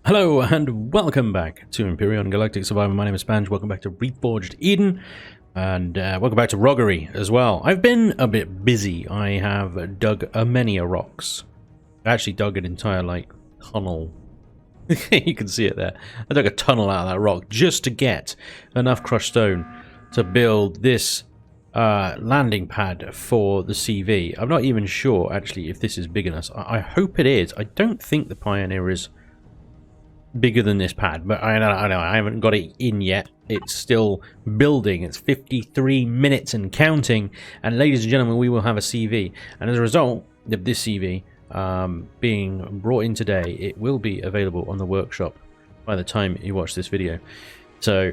Hello and welcome back to Empyrion Galactic Survivor. My name is Spanj. Welcome back to Reforged Eden, and welcome back to Roggery as well. I've been a bit busy. I have dug many rocks. I actually dug an entire tunnel. You can see it there. I dug a tunnel out of that rock just to get enough crushed stone to build this landing pad for the CV. I'm not even sure actually if this is big enough. I hope it is. I don't think the Pioneer is bigger than this pad, but I know I haven't got it in yet. It's still building. It's 53 minutes and counting, and ladies and gentlemen, we will have a CV, and as a result of this CV being brought in today, it will be available on the workshop by the time you watch this video. So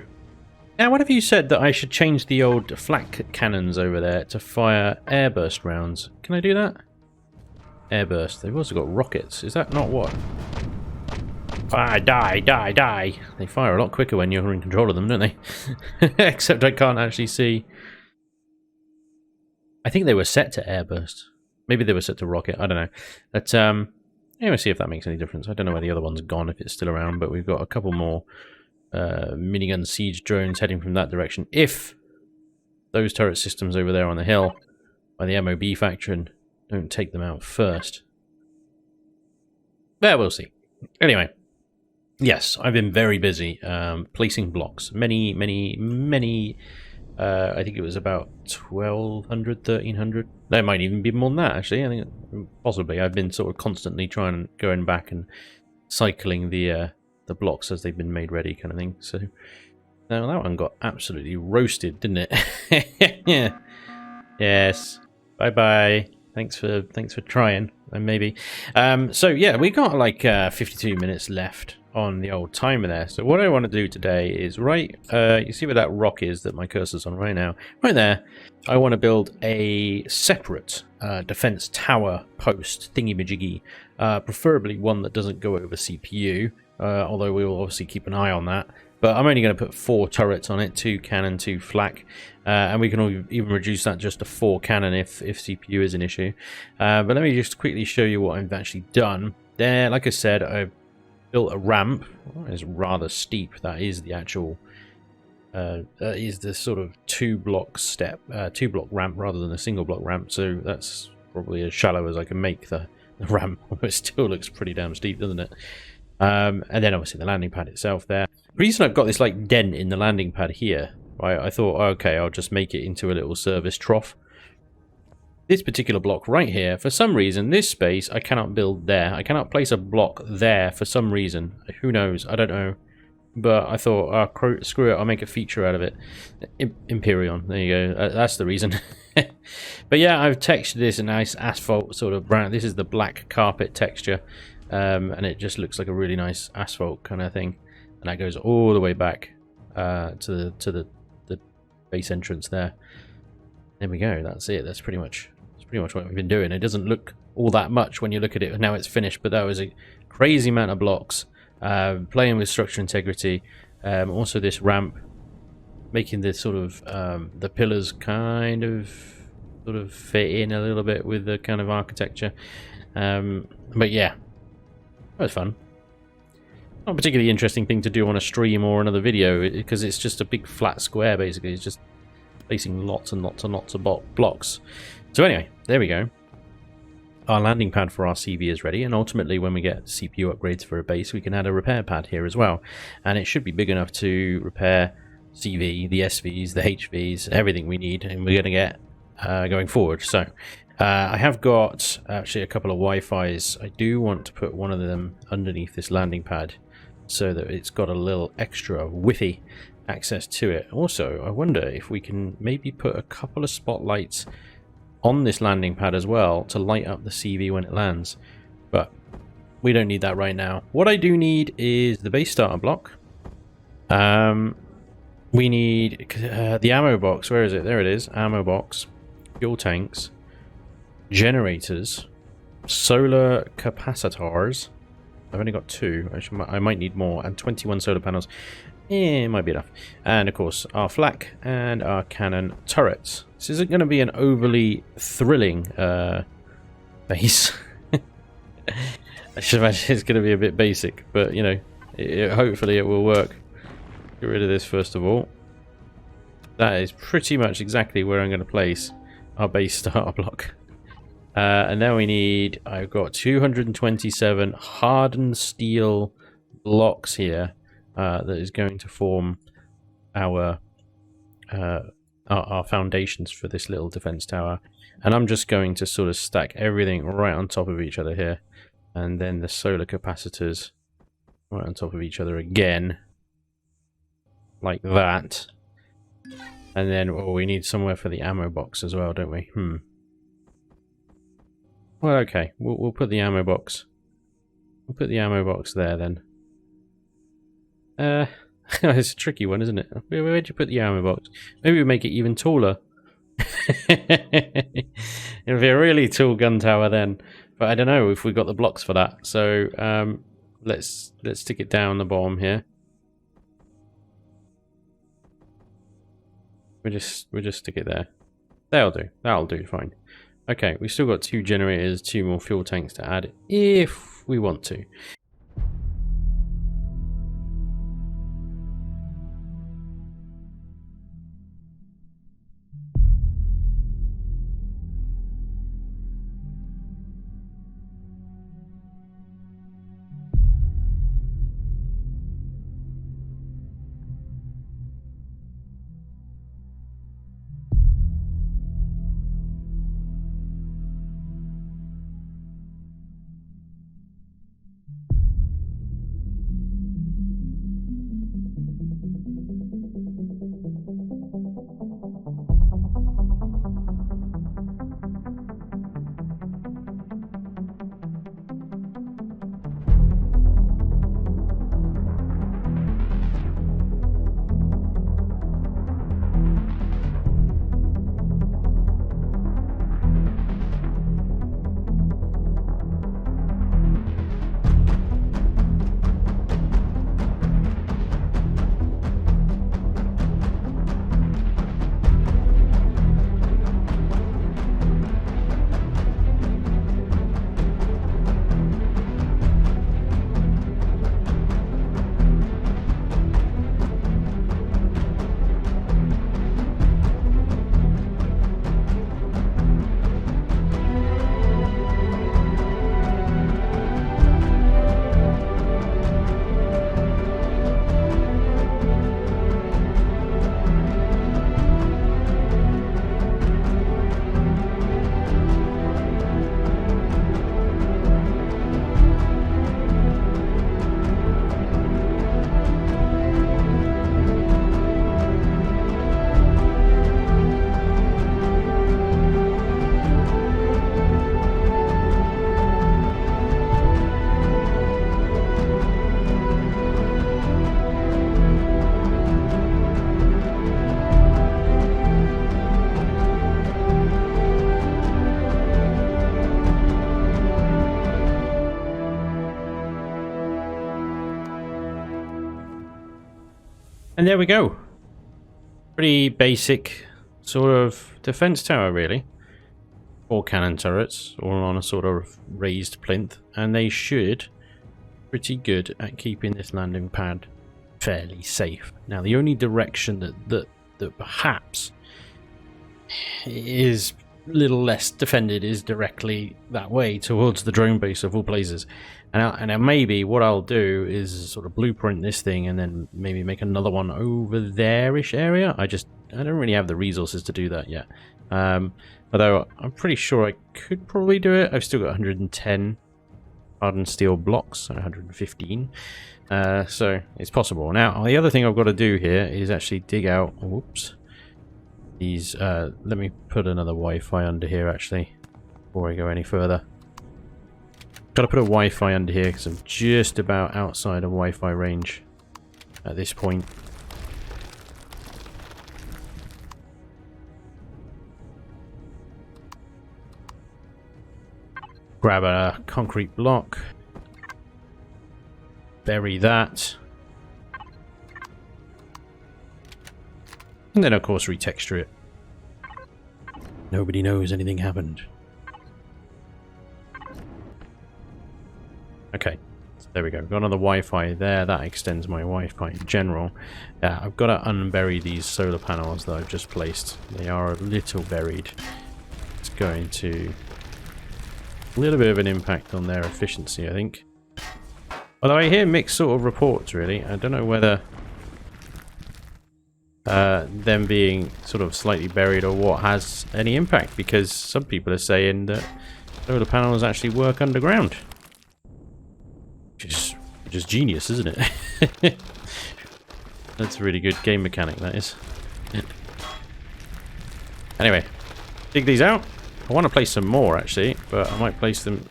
now, what have you said that I should change the old flak cannons over there to fire airburst rounds? Can I do that? Airburst. They've also got rockets. Is that not what? Ah, die. They fire a lot quicker when you're in control of them, don't they? Except I can't actually see. I think they were set to airburst. Maybe they were set to rocket. I don't know. But anyway, see if that makes any difference. I don't know where the other one's gone, if it's still around, but we've got a couple more minigun siege drones heading from that direction. If those turret systems over there on the hill by the MOB faction don't take them out first. Well, we'll see. Anyway. Yes, I've been very busy placing blocks. Many, I think it was about 1,200, 1,300. There might even be more than that, actually. I think possibly. I've been sort of constantly going back and cycling the blocks as they've been made ready, kind of thing. So now that one got absolutely roasted, didn't it? Yeah. Yes. Bye-bye. Thanks for trying, maybe. So yeah, we got like 52 minutes left on the old timer there. So what I want to do today is you see where that rock is that my cursor's on right now? Right there. I want to build a separate defense tower post thingy-majiggy, preferably one that doesn't go over CPU, although we will obviously keep an eye on that. But I'm only going to put 4 turrets on it, 2 cannon, 2 flak, and we can even reduce that just to 4 cannon if CPU is an issue. But let me just quickly show you what I've actually done. There, like I said, I've built a ramp. Oh, it's rather steep. That is the actual, that is the sort of 2-block ramp rather than a single block ramp. So that's probably as shallow as I can make the ramp. It still looks pretty damn steep, doesn't it? And then obviously the landing pad itself there. The reason I've got this like dent in the landing pad here, right, I thought, okay, I'll just make it into a little service trough. This particular block right here, for some reason, this space I cannot build there. I cannot place a block there for some reason. Who knows? I don't know. But I thought, screw it, I'll make a feature out of it. Empyrion, there you go. That's the reason. But yeah, I've textured this a nice asphalt sort of brown. This is the black carpet texture. And it just looks like a really nice asphalt kind of thing. And that goes all the way back to the base entrance there. There we go. That's it. That's pretty much what we've been doing. It doesn't look all that much when you look at it now it's finished, but that was a crazy amount of blocks. Playing with structure integrity. Also this ramp, making this sort of the pillars kind of sort of fit in a little bit with the kind of architecture. But yeah, that was fun. Not a particularly interesting thing to do on a stream or another video because it's just a big flat square basically. It's just placing lots and lots of blocks. So anyway, there we go. Our landing pad for our CV is ready, and ultimately when we get CPU upgrades for a base, we can add a repair pad here as well. And it should be big enough to repair CV, the SVs, the HVs, everything we need, and we're going to get going forward. So I have got actually a couple of Wi-Fis. I do want to put one of them underneath this landing pad so that it's got a little extra Wi-Fi access to it. Also, I wonder if we can maybe put a couple of spotlights on this landing pad as well to light up the CV when it lands. But we don't need that right now. What I do need is the base starter block. We need the ammo box. Where is it? There it is. Ammo box. Fuel tanks. Generators. Solar capacitors. I've only got 2. I might need more. And 21 solar panels. It might be enough. And of course, our flak and our cannon turrets. This isn't going to be an overly thrilling base. I should imagine it's going to be a bit basic, but you know, Hopefully it will work. Get rid of this first of all. That is pretty much exactly where I'm going to place our base starter block. And then we need, I've got 227 hardened steel blocks here that is going to form our foundations for this little defense tower. And I'm just going to sort of stack everything right on top of each other here. And then the solar capacitors right on top of each other again. Like that. And then, oh, we need somewhere for the ammo box as well, don't we? Well, okay. We'll put the ammo box. We'll put the ammo box there then. It's a tricky one, isn't it? Where'd you put the ammo box? Maybe we make it even taller. It'll be a really tall gun tower then. But I don't know if we've got the blocks for that. So let's stick it down the bottom here. We'll just stick it there. That'll do fine. Okay, we've still got 2 generators, 2 more fuel tanks to add if we want to. And there we go. Pretty basic sort of defense tower, really. 4 cannon turrets, all on a sort of raised plinth, and they should pretty good at keeping this landing pad fairly safe. Now, the only direction that perhaps is a little less defended is directly that way towards the drone base of all places. And maybe what I'll do is sort of blueprint this thing and then maybe make another one over there-ish area. I don't really have the resources to do that yet. Although I'm pretty sure I could probably do it. I've still got 110 hardened steel blocks and 115. So it's possible. Now, the other thing I've got to do here is actually dig out... Whoops. These... let me put another Wi-Fi under here, actually, before I go any further. Got to put a Wi-Fi under here because I'm just about outside of Wi-Fi range at this point. Grab a concrete block. Bury that. And then, of course, retexture it. Nobody knows anything happened. Okay. There we go. Got another Wi-Fi there. That extends my Wi-Fi in general. I've got to unbury these solar panels that I've just placed. They are a little buried. It's going to a little bit of an impact on their efficiency, I think. Although I hear mixed sort of reports, really. I don't know whether them being sort of slightly buried or what has any impact, because some people are saying that solar panels actually work underground. Which is genius, isn't it? That's a really good game mechanic, that is. Anyway, dig these out. I want to place some more, actually, but I might place them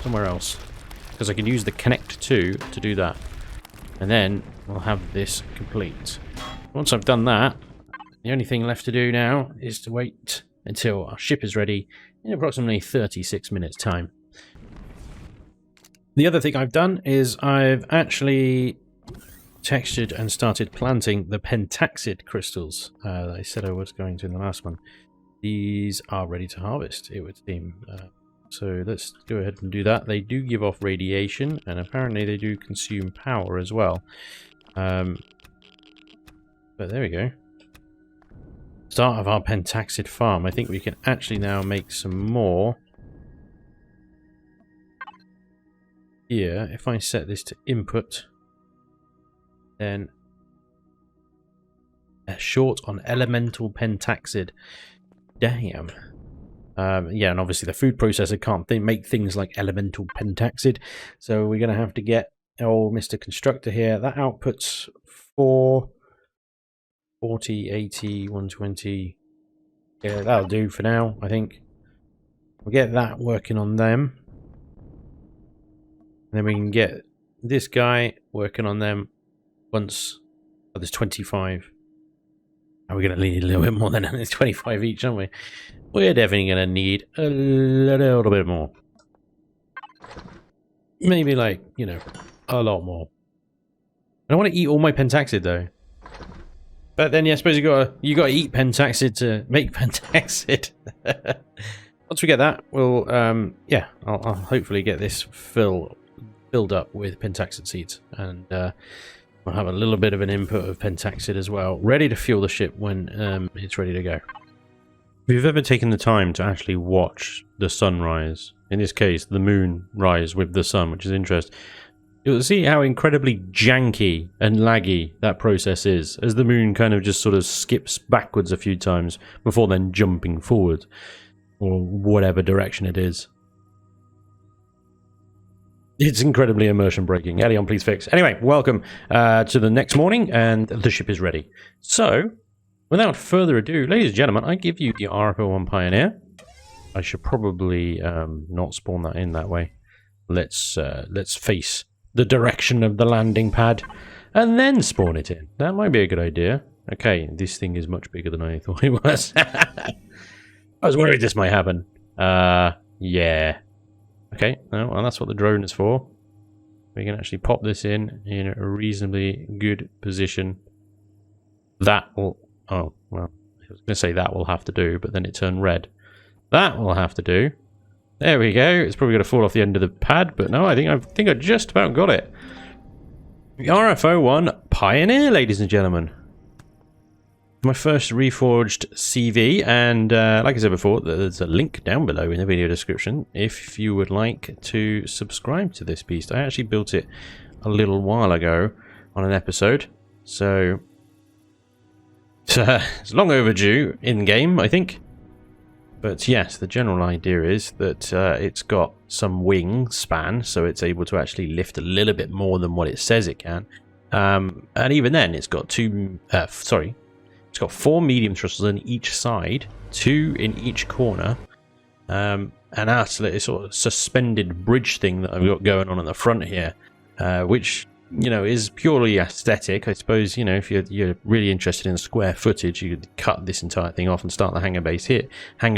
somewhere else, because I can use the Connect 2 to do that. And then we'll have this complete. Once I've done that, the only thing left to do now is to wait until our ship is ready in approximately 36 minutes' time. The other thing I've done is I've actually textured and started planting the pentaxid crystals that I said I was going to in the last one. These are ready to harvest, it would seem. So let's go ahead and do that. They do give off radiation, and apparently they do consume power as well. But there we go. Start of our pentaxid farm. I think we can actually now make some more. Here, if I set this to input, then short on elemental pentaxid. Damn. Yeah, and obviously the food processor can't make things like elemental pentaxid, so we're going to have to get old Mr. Constructor here. That outputs 440, 80, 120. Yeah, that'll do for now, I think. We'll get that working on them. And then we can get this guy working on them once. Oh, there's 25. We're going to need a little bit more than that. It's 25 each, aren't we? We're definitely going to need a little bit more. Maybe, like, you know, a lot more. I don't want to eat all my pentaxid, though. But then, yeah, I suppose you got to eat pentaxid to make pentaxid. Once we get that, we'll, yeah, I'll hopefully get this filled up with pentaxid seeds, and we'll have a little bit of an input of pentaxid as well, ready to fuel the ship when it's ready to go. If you've ever taken the time to actually watch the sunrise, in this case the moon rise with the sun, which is interesting, you'll see how incredibly janky and laggy that process is, as the moon kind of just sort of skips backwards a few times before then jumping forward, or whatever direction it is. It's incredibly immersion breaking. Elion, please fix. Anyway, welcome to the next morning, and the ship is ready. So, without further ado, ladies and gentlemen, I give you the RFO1 Pioneer. I should probably not spawn that in that way. Let's face the direction of the landing pad, and then spawn it in. That might be a good idea. Okay, this thing is much bigger than I thought it was. I was worried this might happen. Yeah. Okay, well, that's what the drone is for. We can actually pop this in a reasonably good position. That will... Oh, well, I was going to say that will have to do, but then it turned red. That will have to do. There we go. It's probably going to fall off the end of the pad, but no, I think I just about got it. The RFO1 Pioneer, ladies and gentlemen. My first reforged CV, and like I said before, there's a link down below in the video description if you would like to subscribe to this beast. I actually built it a little while ago on an episode, so it's long overdue in game, I think. But yes, the general idea is that it's got some wing span, so it's able to actually lift a little bit more than what it says it can. And even then, it's got it's got 4 medium thrusters on each side, 2 in each corner, and that's a sort of suspended bridge thing that I've got going on the front here, which, you know, is purely aesthetic. I suppose, you know, if you're really interested in square footage, you could cut this entire thing off and start the hangar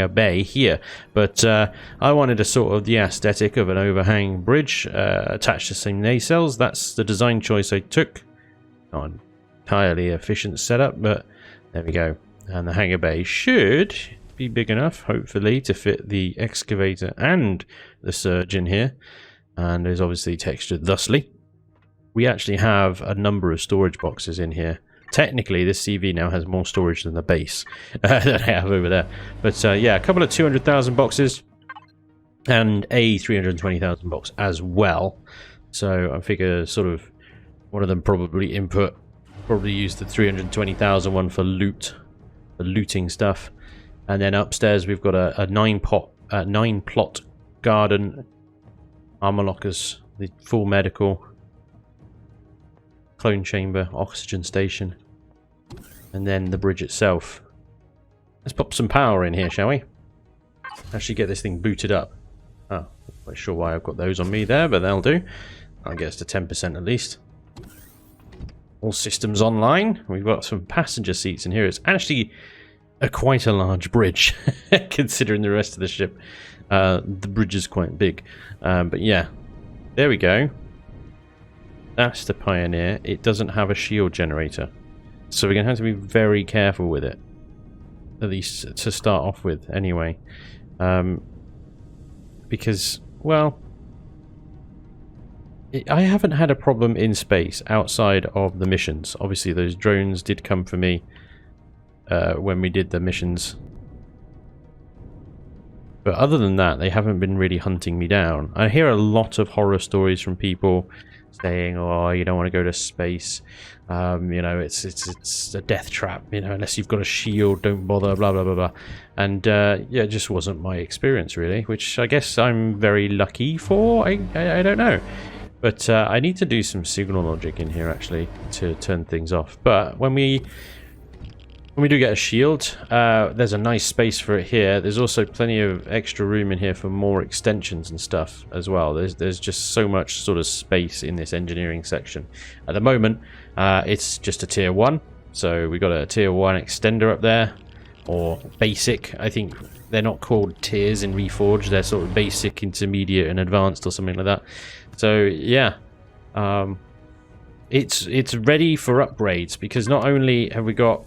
bay here. But I wanted a sort of the aesthetic of an overhang bridge attached to some nacelles. That's the design choice I took. Not an entirely efficient setup, but there we go. And the hangar bay should be big enough, hopefully, to fit the excavator and the surge in here. and is obviously textured thusly. We actually have a number of storage boxes in here. Technically, this CV now has more storage than the base that I have over there. But yeah, a couple of 200,000 boxes and a 320,000 box as well. So I figure sort of one of them probably use the 320,000 one for looting stuff. And then upstairs we've got a 9-plot garden, armor lockers, the full medical, clone chamber, oxygen station, and then the bridge itself. Let's pop some power in here, shall we? Actually get this thing booted up. Oh, not quite sure why I've got those on me there, but they'll do. I'll get us to 10% at least. All systems online. We've got some passenger seats in here. It's actually quite a large bridge, considering the rest of the ship. The bridge is quite big. But yeah, there we go. That's the Pioneer. It doesn't have a shield generator, so we're going to have to be very careful with it, at least to start off with anyway, because, well, I haven't had a problem in space outside of the missions. Obviously those drones did come for me when we did the missions, but other than that they haven't been really hunting me down. I hear a lot of horror stories from people saying, oh, you don't want to go to space, you know, it's a death trap, you know, unless you've got a shield, don't bother, blah blah blah blah. And yeah, it just wasn't my experience really, which I guess I'm very lucky for. I don't know, but I need to do some signal logic in here actually to turn things off. But when we do get a shield, there's a nice space for it here. There's also plenty of extra room in here for more extensions and stuff as well. There's just so much sort of space in this engineering section. At the moment, it's just a tier 1. So we got a tier 1 extender up there, or basic. I think they're not called tiers in REFORGED. They're sort of basic, intermediate, and advanced, or something like that. So yeah, it's ready for upgrades, because not only have we got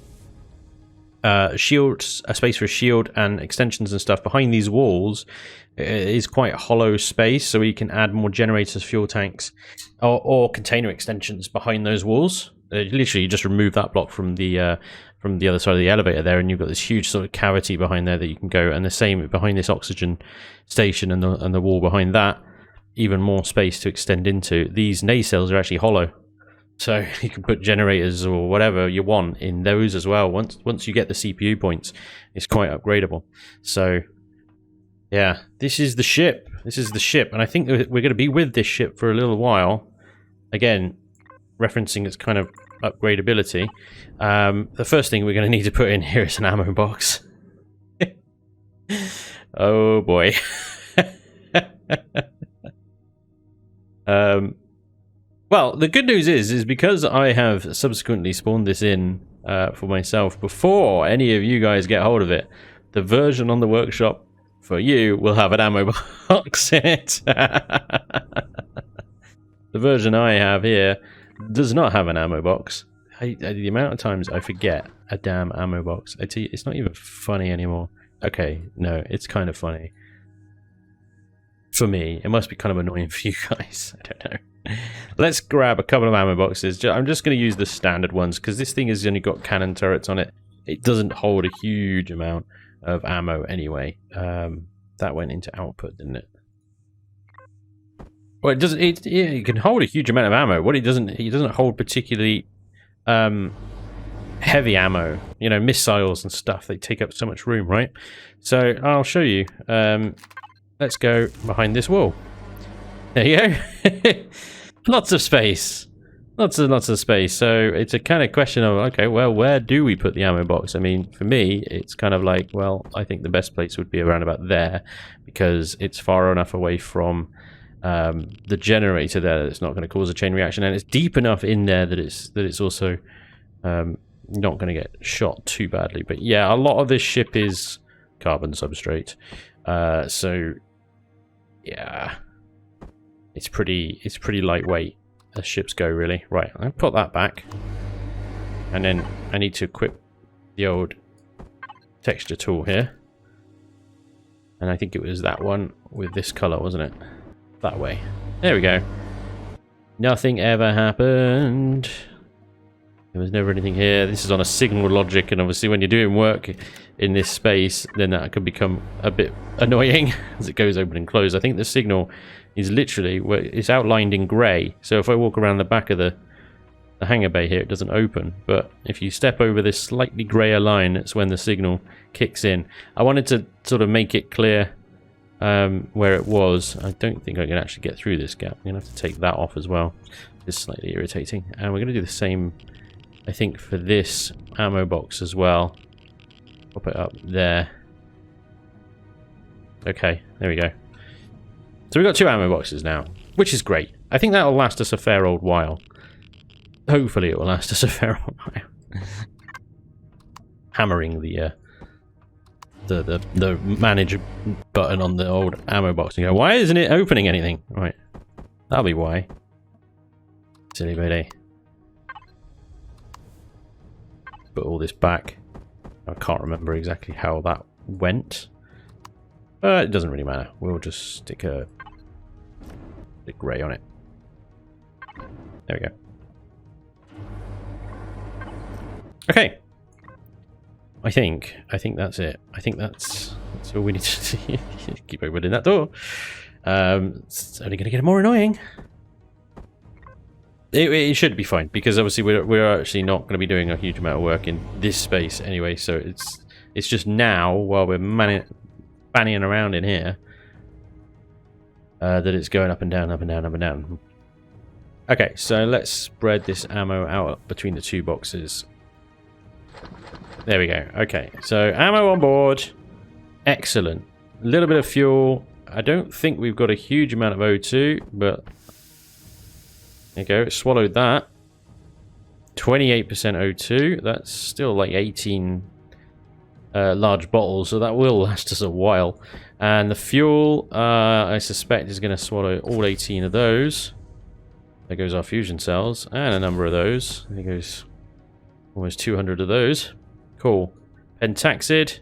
a space for a shield and extensions and stuff behind these walls, is quite a hollow space, so we can add more generators, fuel tanks, or container extensions behind those walls. Literally, you just remove that block from the other side of the elevator there, and you've got this huge sort of cavity behind there that you can go. And the same behind this oxygen station and the wall behind that, even more space to extend into. These nacelles are actually hollow, so you can put generators or whatever you want in those as well. Once you get the CPU points, it's quite upgradable. So yeah, this is the ship. This is the ship, and I think we're going to be with this ship for a little while. Again, referencing its kind of upgradability. The first thing we're going to need to put in here is an ammo box. Oh boy. Well, the good news is because I have subsequently spawned this in for myself before any of you guys get hold of it, the version on the workshop for you will have an ammo box in it. The version I have here does not have an ammo box. The amount of times I forget a damn ammo box. I tell you, it's not even funny anymore. Okay, no, it's kind of funny. For me, it must be kind of annoying for you guys. I don't know. Let's grab a couple of ammo boxes. I'm just going to use the standard ones, because this thing has only got cannon turrets on it. It doesn't hold a huge amount of ammo anyway. That went into output, didn't it? Well, it doesn't. It can hold a huge amount of ammo. What it doesn't hold particularly heavy ammo. You know, missiles and stuff. They take up so much room, right? So I'll show you. Let's go behind this wall. There you go. Lots of space. Lots of space. So it's a kind of question of, okay, well, where do we put the ammo box? I mean, for me, it's kind of like, well, I think the best place would be around about there, because it's far enough away from the generator there that it's not going to cause a chain reaction, and it's deep enough in there that it's also not going to get shot too badly. But yeah, a lot of this ship is carbon substrate, so yeah, it's pretty lightweight as ships go, really. Right, I'll put that back, and then I need to equip the old texture tool here, and I think it was that one with this color, wasn't it? That way. There we go. Nothing ever happened. There was never anything here. This is on a signal logic, and obviously when you're doing work in this space, then that could become a bit annoying as it goes open and close. I think the signal is literally, it's outlined in grey. So if I walk around the back of the hangar bay here, it doesn't open. But if you step over this slightly greyer line, that's when the signal kicks in. I wanted to sort of make it clear where it was. I don't think I can actually get through this gap. I'm going to have to take that off as well. It's slightly irritating. And we're going to do the same, I think, for this ammo box as well. Pop it up there. Okay, there we go. So we've got 2 ammo boxes now, which is great. I think that'll last us a fair old while. Hopefully it will last us a fair old while. Hammering the manage button on the old ammo box and go, why isn't it opening anything? Right, that'll be why. Silly lady. Put all this back. I can't remember exactly how that went. But it doesn't really matter. We'll just stick a bit grey on it. There we go. Okay. I think that's it. I think that's all we need to do. Keep opening that door. It's only going to get more annoying. It should be fine, because obviously we're actually not going to be doing a huge amount of work in this space anyway. So it's just now, while we're fanning around in here, that it's going up and down, up and down, up and down. Okay, so let's spread this ammo out between the 2 boxes. There we go. Okay, so ammo on board. Excellent. A little bit of fuel. I don't think we've got a huge amount of O2, but there you go. It swallowed that. 28% O2. That's still like 18 large bottles, so that will last us a while. And the fuel, I suspect, is going to swallow all 18 of those. There goes our fusion cells, and a number of those. There goes almost 200 of those. Cool. Pentaxid.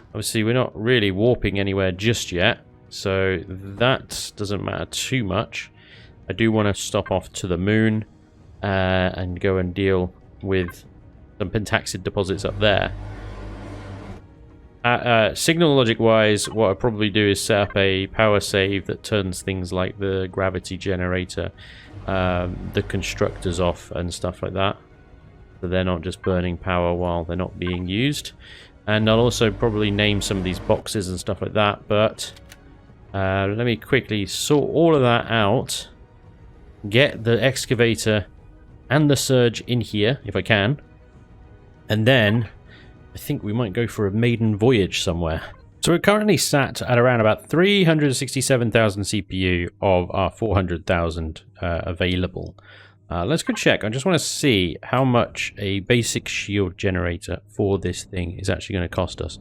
Obviously, we're not really warping anywhere just yet, so that doesn't matter too much. I do want to stop off to the moon and go and deal with some pentaxid deposits up there. Signal logic wise, what I'll probably do is set up a power save that turns things like the gravity generator, the constructors off and stuff like that, so they're not just burning power while they're not being used. And I'll also probably name some of these boxes and stuff like that, but let me quickly sort all of that out, get the excavator and the surge in here if I can, and then I think we might go for a maiden voyage somewhere. So we're currently sat at around about 367,000 CPU of our 400,000 available. Let's go check. I just want to see how much a basic shield generator for this thing is actually going to cost us,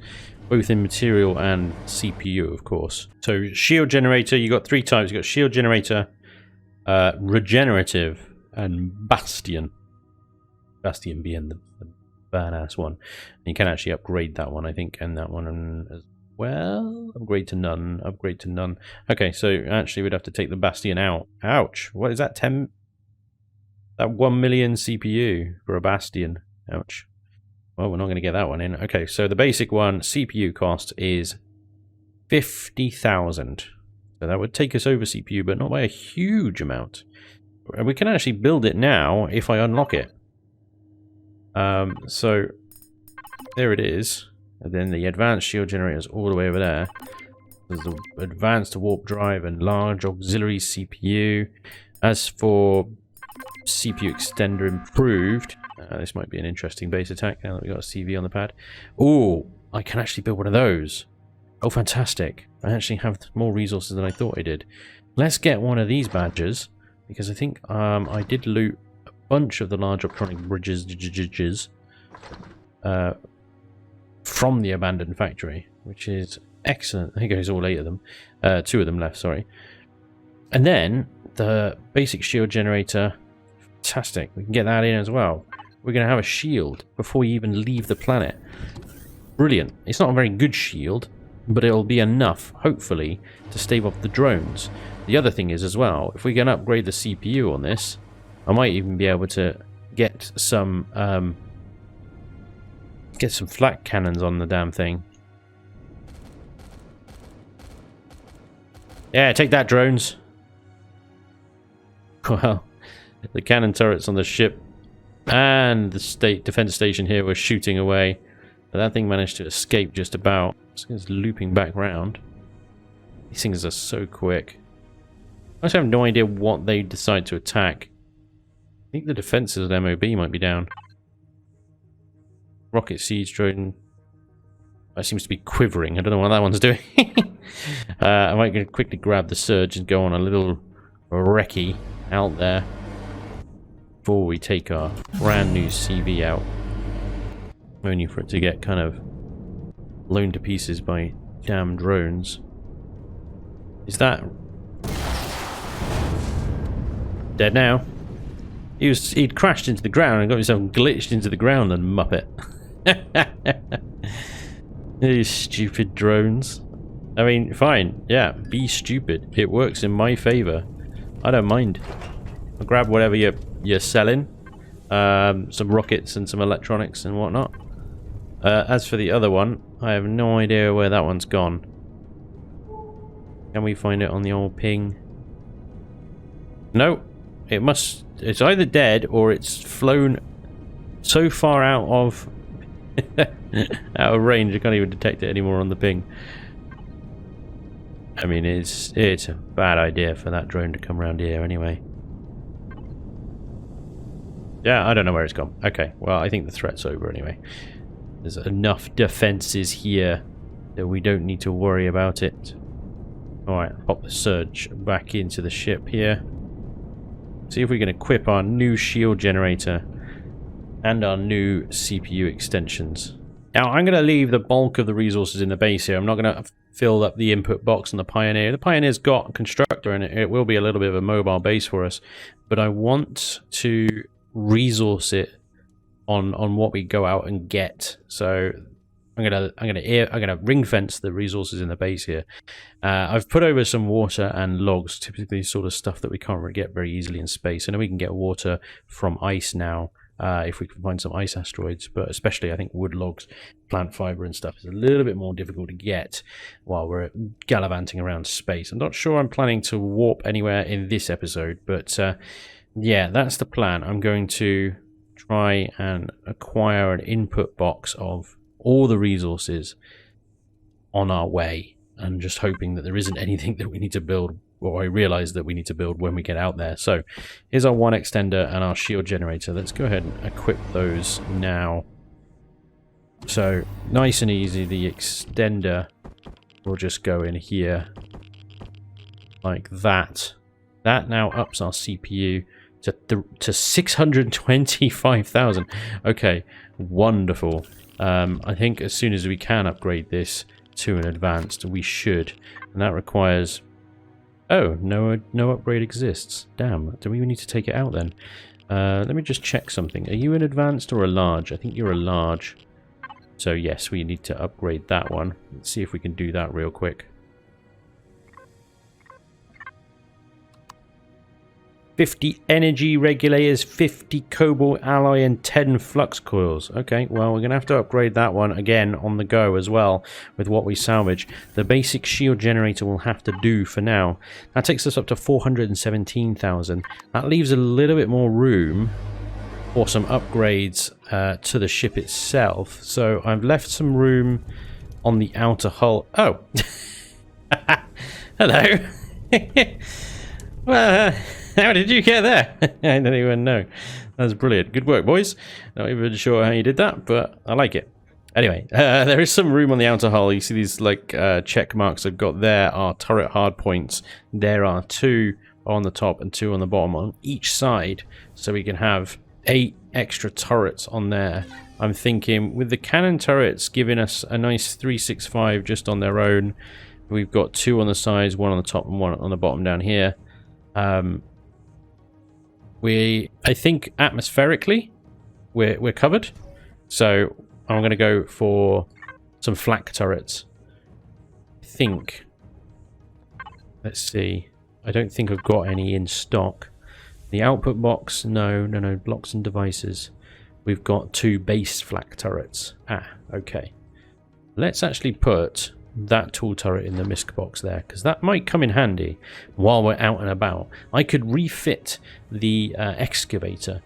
both in material and CPU, of course. So shield generator, you got 3 types. You got shield generator, regenerative, and bastion. Bastion being the badass one. And you can actually upgrade that one, I think, and that one as well. Upgrade to none. Upgrade to none. Okay, so actually we'd have to take the bastion out. Ouch! What is that? 10? That 1 million CPU for a bastion. Ouch. Well, we're not going to get that one in. Okay, so the basic one CPU cost is 50,000. So that would take us over CPU, but not by a huge amount. And we can actually build it now if I unlock it. So there it is. And then the advanced shield generator is all the way over there. There's the advanced warp drive and large auxiliary CPU. As for CPU extender improved, this might be an interesting base attack now that we've got a CV on the pad. Oh, I can actually build one of those. Oh, fantastic. I actually have more resources than I thought I did. Let's get one of these badges, because I think I did loot a bunch of the large optronic bridges from the abandoned factory, which is excellent. Here goes all 8 of them. 2 of them left, sorry. And then the basic shield generator, fantastic. We can get that in as well. We're going to have a shield before we even leave the planet. Brilliant. It's not a very good shield, but it'll be enough, hopefully, to stave off the drones. The other thing is as well, if we can upgrade the CPU on this, I might even be able to get some flak cannons on the damn thing. Yeah, take that, drones. Well, the cannon turrets on the ship and the state defense station here were shooting away, but that thing managed to escape just about. It's looping back round. These things are so quick. I actually have no idea what they decide to attack. I think the defenses of MOB might be down. Rocket siege drone. That seems to be quivering. I don't know what that one's doing. I might quickly grab the surge and go on a little recce out there before we take our brand new CV out. Only for it to get kind of blown to pieces by damn drones. Is that dead now? He'd crashed into the ground and got himself glitched into the ground, and muppet. These stupid drones. I mean, fine, yeah, be stupid. It works in my favor. I don't mind. I'll grab whatever you're selling. Some rockets and some electronics and whatnot. As for the other one, I have no idea where that one's gone. Can we find it on the old ping? No. It's either dead or it's flown so far out of out of range I can't even detect it anymore on the ping. I mean, it's a bad idea for that drone to come around here anyway. Yeah, I don't know where it's gone. Okay, well, I think the threat's over anyway. There's enough defenses here that we don't need to worry about it. Alright, pop the surge back into the ship here. See if we can equip our new shield generator and our new CPU extensions. Now, I'm going to leave the bulk of the resources in the base here. I'm not going to fill up the input box on the Pioneer. The Pioneer's got a constructor, and it will be a little bit of a mobile base for us. But I want to resource it on what we go out and get. So I'm gonna ring fence the resources in the base here. I've put over some water and logs, typically sort of stuff that we can't really get very easily in space. I know we can get water from ice now, if we can find some ice asteroids, but especially I think wood logs, plant fiber and stuff is a little bit more difficult to get while we're gallivanting around space. I'm not sure I'm planning to warp anywhere in this episode, but yeah, that's the plan. I'm going to try and acquire an input box of all the resources on our way, and just hoping that there isn't anything that we need to build, or I realize that we need to build when we get out there. So here's our one extender and our shield generator. Let's go ahead and equip those now. So nice and easy, the extender will just go in here like that. That now ups our CPU to 625,000. Okay, wonderful. I think as soon as we can upgrade this to an advanced, we should. And that requires... Oh, no upgrade exists. Damn, do we need to take it out then? Let me just check something. Are you an advanced or a large? I think you're a large. So yes, we need to upgrade that one. Let's see if we can do that real quick. 50 energy regulators, 50 cobalt alloy, and 10 flux coils. Okay, well, we're going to have to upgrade that one again on the go as well with what we salvage. The basic shield generator will have to do for now. That takes us up to 417,000. That leaves a little bit more room for some upgrades to the ship itself. So I've left some room on the outer hull. Oh! Hello! Well, how did you get there? I don't even know. That's brilliant. Good work, boys. Not even sure how you did that, but I like it. Anyway, there is some room on the outer hull. You see these like check marks I've got there are turret hardpoints. There are 2 on the top and 2 on the bottom on each side. So we can have 8 extra turrets on there. I'm thinking with the cannon turrets giving us a nice 365 just on their own. We've got 2 on the sides, 1 on the top and 1 on the bottom down here. I think atmospherically we're covered, so I'm going to go for some flak turrets. I think, let's see, I don't think I've got any in stock. The output box, no, blocks and devices. We've got 2 base flak turrets. Ah, okay. Let's actually put that tool turret in the MISC box there, because that might come in handy while we're out and about. I could refit the excavator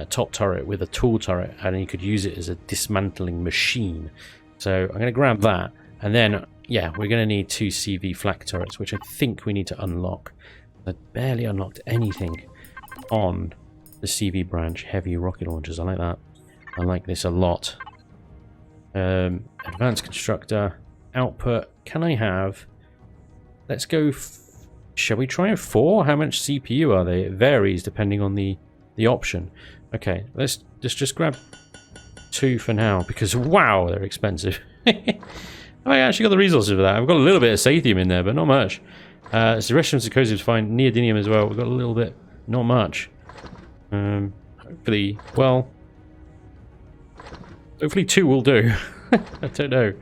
top turret with a tool turret, and you could use it as a dismantling machine. So I'm going to grab that, and then, yeah, we're going to need 2 CV flak turrets, which I think we need to unlock. I barely unlocked anything on the CV branch. Heavy rocket launchers, I like that. I like this a lot. Advanced constructor, output. Can I have... Let's go... Shall we try 4? How much CPU are they? It varies depending on the option. Okay, let's just grab 2 for now, because wow, they're expensive. I actually got the resources for that. I've got a little bit of sathium in there, but not much. Zerestium Zirconium is fine. Neodymium as well. We've got a little bit, not much. Hopefully, well... Hopefully 2 will do. I don't know.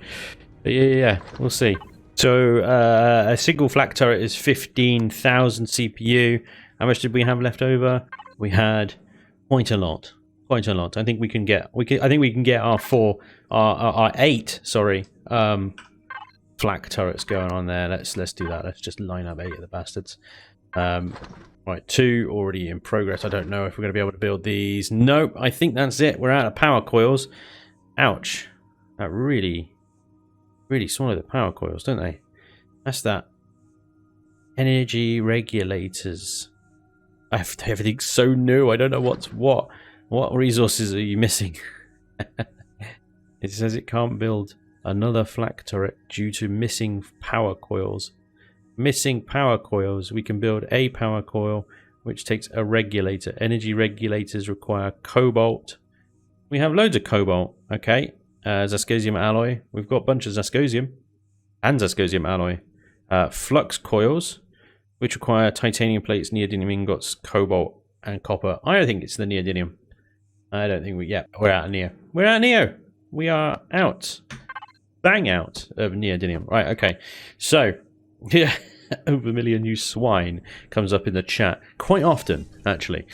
But yeah, we'll see. So, a single flak turret is 15,000 CPU. How much did we have left over? We had quite a lot. Quite a lot. I think we can get... I think we can get our 8, sorry, flak turrets going on there. Let's do that. Let's just line up 8 of the bastards. Right, 2 already in progress. I don't know if we're going to be able to build these. Nope, I think that's it. We're out of power coils. Ouch. That really swallowed the power coils, don't they? That's that. Energy regulators. Everything's so new. I don't know what's what. What resources are you missing? It says it can't build another flak turret due to missing power coils. Missing power coils. We can build a power coil, which takes a regulator. Energy regulators require cobalt. We have loads of cobalt. Okay. Zascosium alloy. We've got a bunch of zascosium and zascosium alloy. Flux coils, which require titanium plates, neodymium ingots, cobalt, and copper. I don't think it's the neodymium. I don't think we're out of neo. We're out of neo. We are out. Bang out of neodymium. Right, okay. So, yeah, over a million you swine comes up in the chat quite often, actually.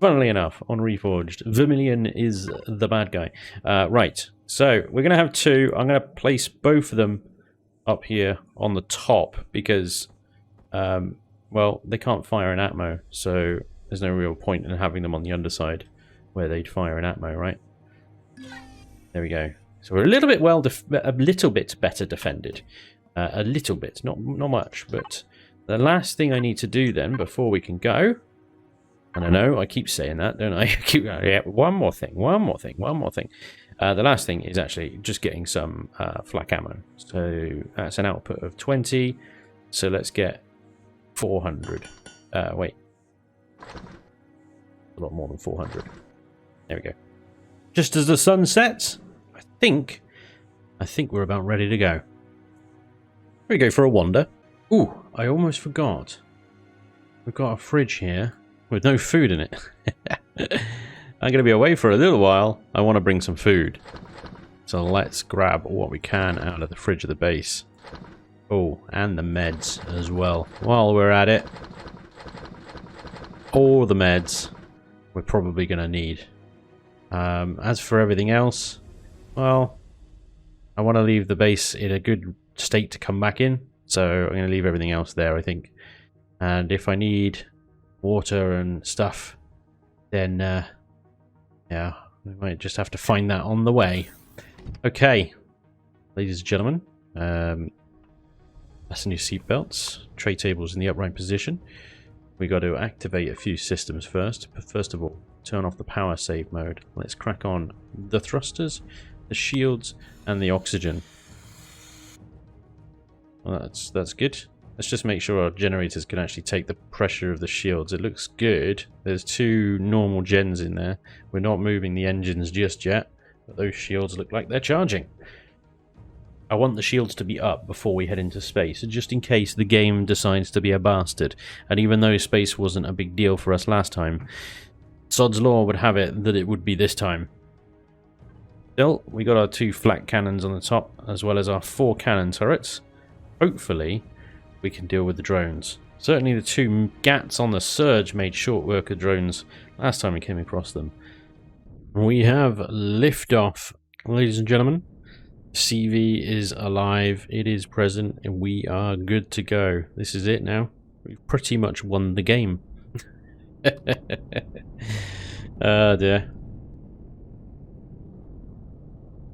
Funnily enough, on Reforged, Vermilion is the bad guy. Right, so we're going to have 2. I'm going to place both of them up here on the top because, well, they can't fire an Atmo, so there's no real point in having them on the underside where they'd fire an Atmo, right? There we go. So we're a little bit better defended. A little bit, not much, but the last thing I need to do then before we can go... And I know I keep saying that, don't I? Yeah, one more thing. The last thing is actually just getting some flak ammo. So that's an output of 20. So let's get 400. Wait. A lot more than 400. There we go. Just as the sun sets, I think we're about ready to go. Here we go for a wander. Ooh, I almost forgot. We've got a fridge here with no food in it. I'm going to be away for a little while. I want to bring some food. So let's grab what we can out of the fridge of the base. Oh, and the meds as well. While we're at it, all the meds we're probably going to need. As for everything else, well, I want to leave the base in a good state to come back in. So I'm going to leave everything else there, I think. And if I need water and stuff, then yeah, we might just have to find that on the way. Okay, ladies and gentlemen, fasten your seatbelts. Tray tables in the upright position. We got to activate a few systems first. But first of all, turn off the power save mode. Let's crack on the thrusters, the shields, and the oxygen. Well, that's good. Let's just make sure our generators can actually take the pressure of the shields. It looks good. There's 2 normal gens in there. We're not moving the engines just yet, but those shields look like they're charging. I want the shields to be up before we head into space, just in case the game decides to be a bastard. And even though space wasn't a big deal for us last time, Sod's Law would have it that it would be this time. Still, we got our 2 flak cannons on the top, as well as our 4 cannon turrets. Hopefully, we can deal with the drones. Certainly the two GATs on the Surge made short work of drones last time we came across them. We have liftoff, ladies and gentlemen. CV is alive, it is present, and we are good to go. This is it now. We've pretty much won the game. Oh dear.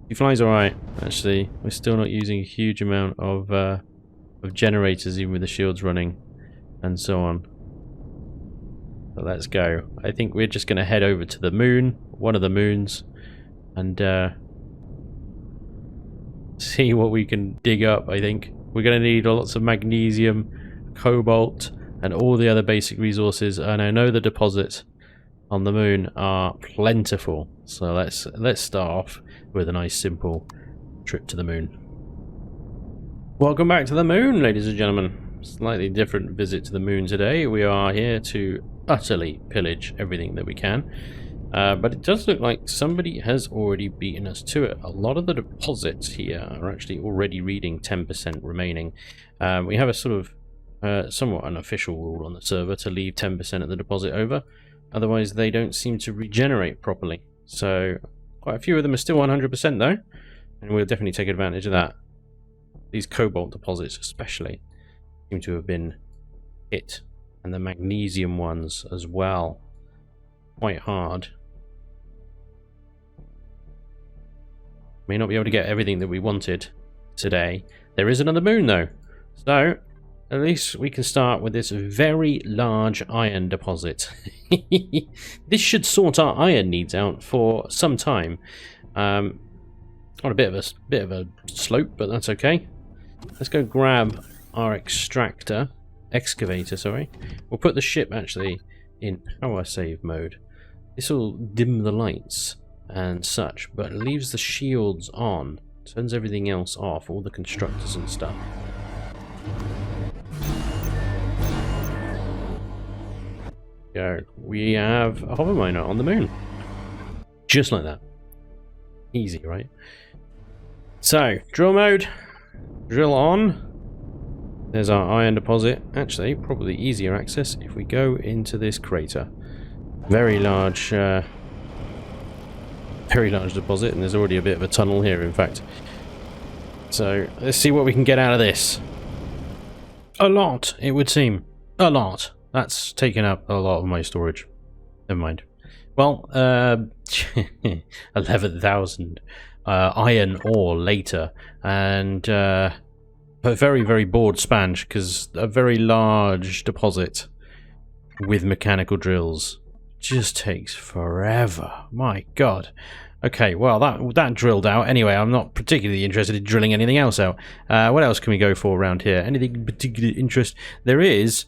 He flies alright, actually. We're still not using a huge amount of generators, even with the shields running, and so on. But let's go. I think we're just going to head over to the moon, one of the moons, and see what we can dig up, I think. We're going to need lots of magnesium, cobalt, and all the other basic resources, and I know the deposits on the moon are plentiful. So let's start off with a nice simple trip to the moon. Welcome back to the moon, ladies and gentlemen. Slightly different visit to the moon today. We are here to utterly pillage everything that we can. But it does look like somebody has already beaten us to it. A lot of the deposits here are actually already reading 10% remaining. We have a sort of somewhat unofficial rule on the server to leave 10% of the deposit over. Otherwise, they don't seem to regenerate properly. So quite a few of them are still 100% though, and we'll definitely take advantage of that. These cobalt deposits especially seem to have been hit, and the magnesium ones as well. Quite hard. May not be able to get everything that we wanted today. There is another moon though, so at least we can start with this very large iron deposit. This should sort our iron needs out for some time. On a bit of a slope, but that's okay. Let's go grab our excavator, sorry. We'll put the ship actually in power save mode. This will dim the lights and such, but leaves the shields on. Turns everything else off, all the constructors and stuff. Go. We have a hover miner on the moon. Just like that. Easy, right? So, drill mode. Drill on. There's our iron deposit. Actually, probably easier access if we go into this crater. Very large deposit, and there's already a bit of a tunnel here, in fact. So, let's see what we can get out of this. A lot, it would seem. A lot. That's taken up a lot of my storage. Never mind. Well, 11,000 iron ore later, and a very, very bored Spanj, because a very large deposit with mechanical drills just takes forever. My God. Okay, well, that drilled out. Anyway, I'm not particularly interested in drilling anything else out. What else can we go for around here? Anything particularly interest? There is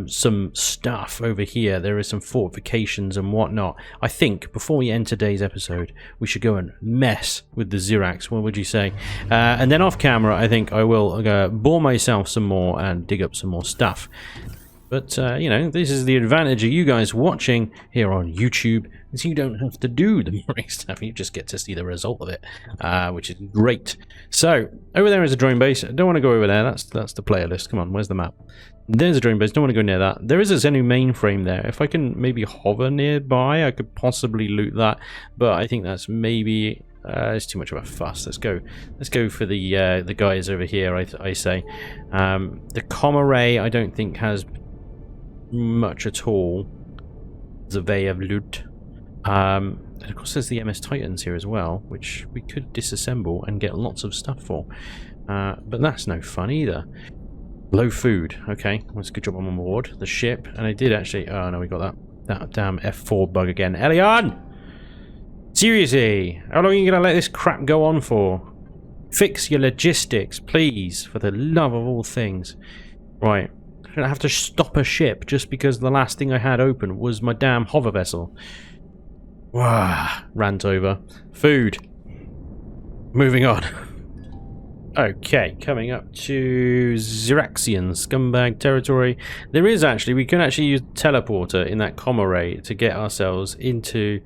some stuff over here. There is some fortifications and whatnot. I think before we end today's episode, we should go and mess with the Zirax. What would you say? And then off camera, I think I will bore myself some more and dig up some more stuff. But, you know, this is the advantage of you guys watching here on YouTube, is you don't have to do the boring stuff. You just get to see the result of it, which is great. So, over there is a drone base. I don't want to go over there. That's the player list. Come on, where's the map? There's a drone base. Don't want to go near that. There is a Zenu mainframe there. If I can maybe hover nearby, I could possibly loot that. But I think that's maybe... it's too much of a fuss. Let's go for the guys over here, I say. The comm array, I don't think has much at all as a way of loot. And of course there's the MS Titans here as well, which we could disassemble and get lots of stuff for. But that's no fun either. Low food. Okay, that's a good job I'm on board. The ship, and I did actually... Oh no, we got that damn F4 bug again. Elion! Seriously, how long are you going to let this crap go on for? Fix your logistics, please, for the love of all things. Right. I have to stop a ship just because the last thing I had open was my damn hover vessel. Wow, rant over. Food. Moving on. Okay, coming up to Ziraxian scumbag territory. There is actually, we can actually use teleporter in that comm array to get ourselves into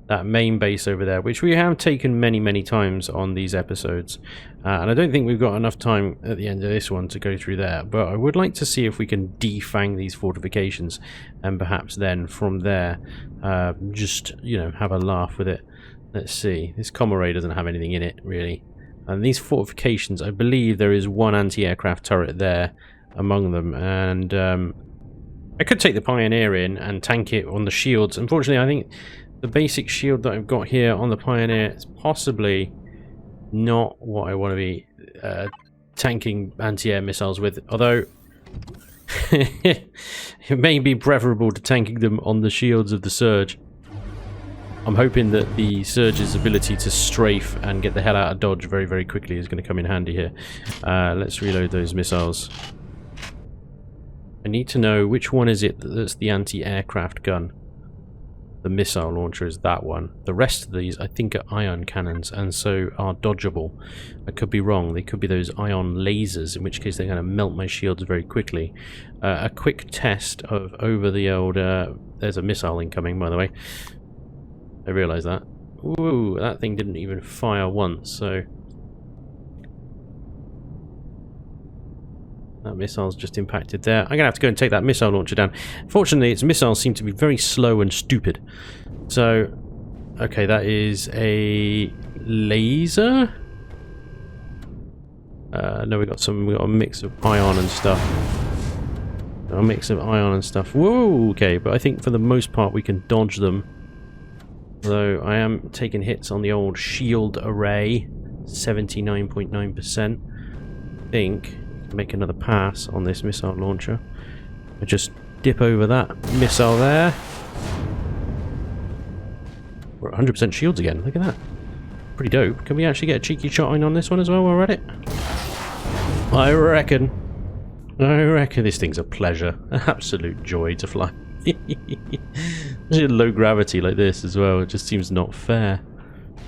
that main base over there, which we have taken many times on these episodes. And I don't think we've got enough time at the end of this one to go through there, but I would like to see if we can defang these fortifications, and perhaps then from there, just, you know, have a laugh with it. Let's see. This Comrade doesn't have anything in it, really. And these fortifications, I believe there is one anti-aircraft turret there among them, and I could take the Pioneer in and tank it on the shields. Unfortunately, I think the basic shield that I've got here on the Pioneer is possibly not what I want to be tanking anti-air missiles with, although it may be preferable to tanking them on the shields of the Surge. I'm hoping that the Surge's ability to strafe and get the hell out of dodge very quickly is going to come in handy here. Let's reload those missiles. I need to know which one is it that's the anti-aircraft gun. The missile launcher is that one. The rest of these, I think, are ion cannons, and so are dodgeable. I could be wrong. They could be those ion lasers, in which case they're going to melt my shields very quickly. A quick test of over the old... there's a missile incoming, by the way. I realised that. Ooh, that thing didn't even fire once, so... That missile's just impacted there. I'm going to have to go and take that missile launcher down. Fortunately, its missiles seem to be very slow and stupid. So, okay, that is a laser? No, we got a mix of ion and stuff. A mix of ion and stuff. Whoa, okay, but I think for the most part we can dodge them. Though I am taking hits on the old shield array. 79.9%. I think... make another pass on this missile launcher. I just dip over that missile there. We're at 100% shields again. Look at that. Pretty dope. Can we actually get a cheeky shot in on this one as well while we're at it? I reckon this thing's a pleasure. An absolute joy to fly. Low gravity like this as well. It just seems not fair.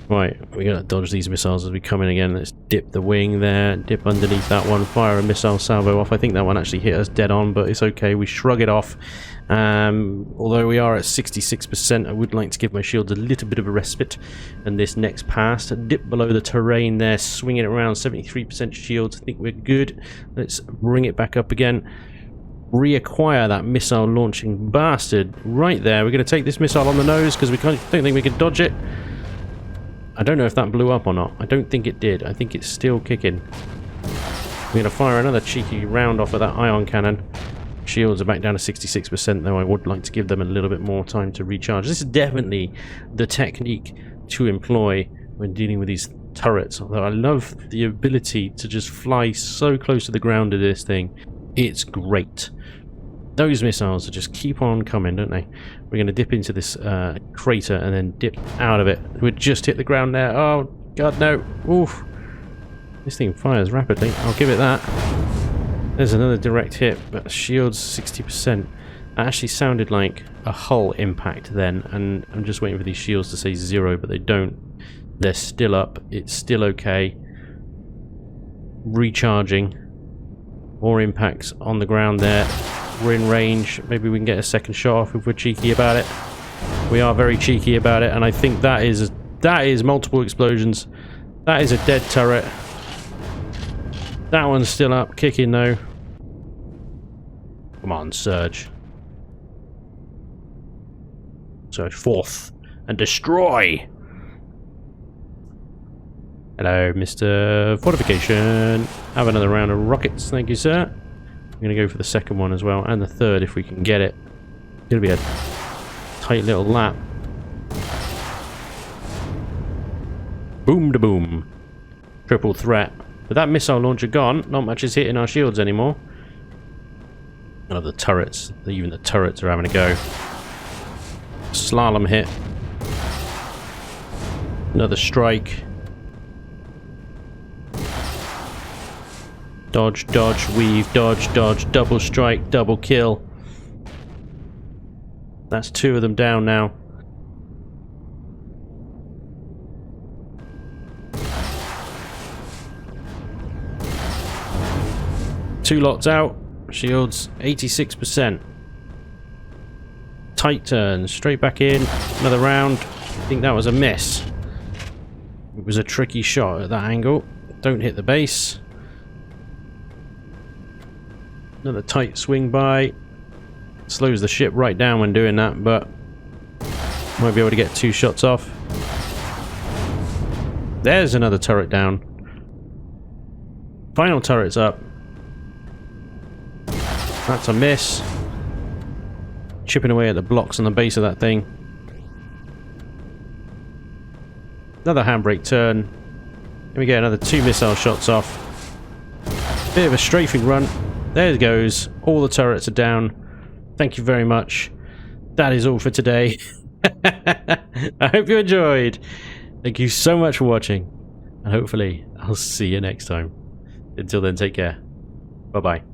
Right, we gotta dodge these missiles as we come in again. Let's dip the wing there, dip underneath that one, fire a missile salvo off. I think that one actually hit us dead on, but it's okay, we shrug it off. Although we are at 66%, I would like to give my shields a little bit of a respite. And this next pass, dip below the terrain there, swing it around, 73% shields. I think we're good. Let's bring it back up again. Reacquire that missile launching bastard right there. We're going to take this missile on the nose because we don't think we can dodge it. I don't know if that blew up or not. I don't think it did. I think it's still kicking. We're going to fire another cheeky round off of that ion cannon. Shields are back down to 66%, though I would like to give them a little bit more time to recharge. This is definitely the technique to employ when dealing with these turrets. Although I love the ability to just fly so close to the ground of this thing. It's great. Those missiles just keep on coming, don't they? We're going to dip into this crater and then dip out of it. We just hit the ground there. Oh, God, no. Oof. This thing fires rapidly. I'll give it that. There's another direct hit, but shields 60%. That actually sounded like a hull impact then, and I'm just waiting for these shields to say 0, but they don't. They're still up. It's still okay. Recharging. More impacts on the ground there. We're in range. Maybe we can get a second shot off if we're cheeky about it. We are very cheeky about it, and I think that is multiple explosions. That is a dead turret. That one's still up, kicking though. Come on, Surge. Surge forth and destroy. Hello, Mr. Fortification. Have another round of rockets, thank you, sir. I'm going to go for the second one as well, and the third if we can get it. It's going to be a tight little lap. Boom to boom. Triple threat. With that missile launcher gone, not much is hitting our shields anymore. None of the turrets. Even the turrets are having a go. Slalom hit. Another strike. Dodge, dodge, weave, dodge, dodge, double strike, double kill. That's 2 of them down now. Two lots out. Shields 86%. Tight turn. Straight back in. Another round. I think that was a miss. It was a tricky shot at that angle. Don't hit the base. Another tight swing by. Slows the ship right down when doing that, but might be able to get 2 shots off. There's another turret down. Final turret's up. That's a miss. Chipping away at the blocks on the base of that thing. Another handbrake turn. Let me get another 2 missile shots off. Bit of a strafing run. There it goes. All the turrets are down. Thank you very much. That is all for today. I hope you enjoyed. Thank you so much for watching. And hopefully I'll see you next time. Until then, take care. Bye-bye.